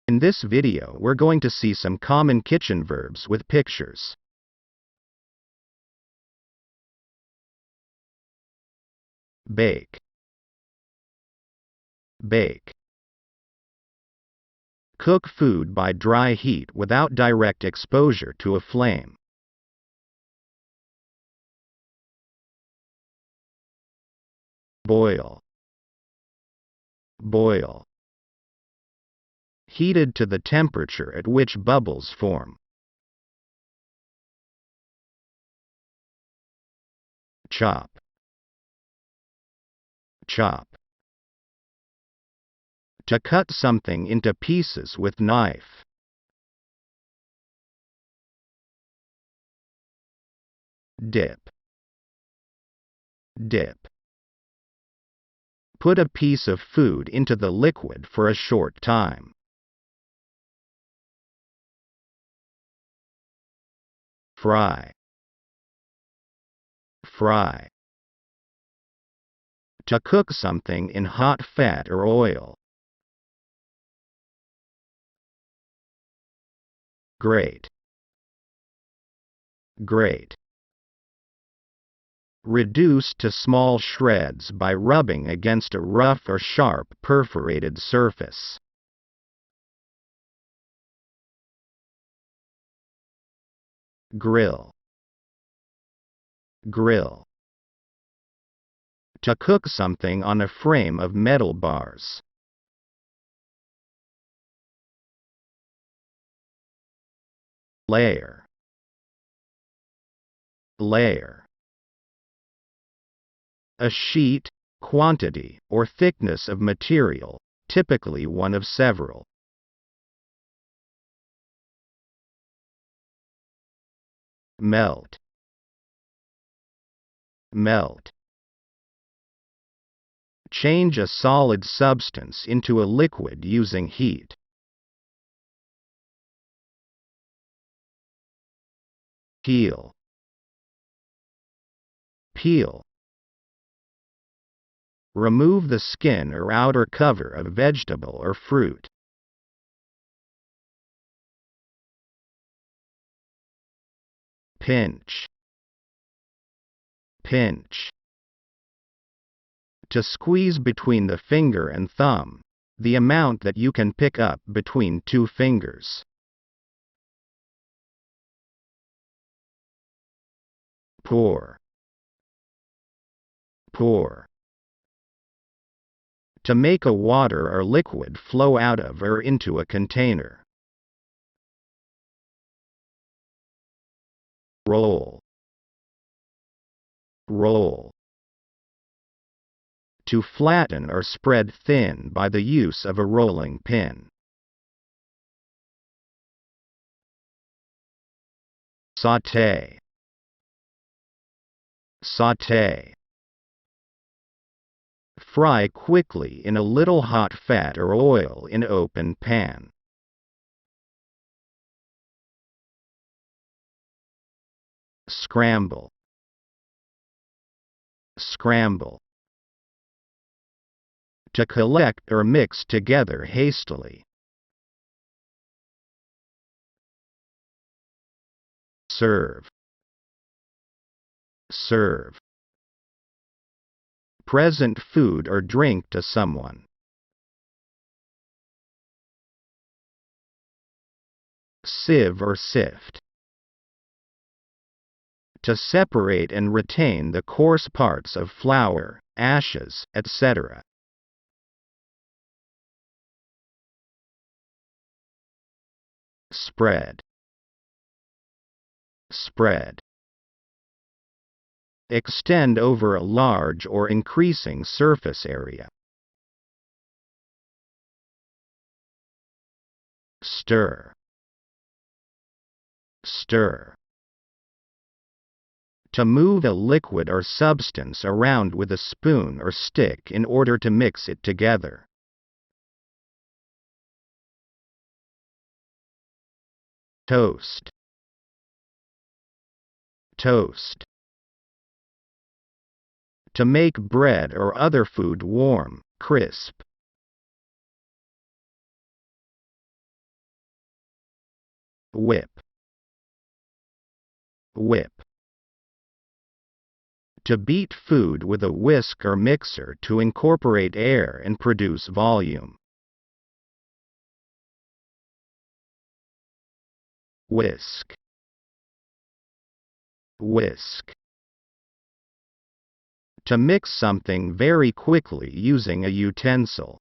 In this video, we're going to see some common kitchen verbs with pictures. Bake. Bake. Cook food by dry heat without direct exposure to a flame. Boil. Boil. Heated to the temperature at which bubbles form. Chop. Chop. To cut something into pieces with knife. Dip. Dip. Put a piece of food into the liquid for a short time. Fry. Fry. To cook something in hot fat or oil. Grate. Grate. Reduce to small shreds by rubbing against a rough or sharp perforated surface. Grill. Grill. To cook something on a frame of metal bars. Layer. Layer. A sheet, quantity, or thickness of material, typically one of several. Melt. Melt. Change a solid substance into a liquid using heat. Peel. Peel. Remove the skin or outer cover of vegetable or fruit. Pinch. Pinch. To squeeze between the finger and thumb, the amount that you can pick up between two fingers. Pour. Pour. To make a water or liquid flow out of or into a container. Roll. Roll. To flatten or spread thin by the use of a rolling pin. Sauté. Sauté. Fry quickly in a little hot fat or oil in open pan. Scramble. Scramble. To collect or mix together hastily. Serve. Serve. Present food or drink to someone. Sieve or sift. To separate and retain the coarse parts of flour, ashes, etc. Spread. Spread. Extend over a large or increasing surface area. Stir. Stir. To move a liquid or substance around with a spoon or stick in order to mix it together. Toast. Toast. To make bread or other food warm, crisp. Whip. Whip. To beat food with a whisk or mixer to incorporate air and produce volume. Whisk. Whisk. To mix something very quickly using a utensil.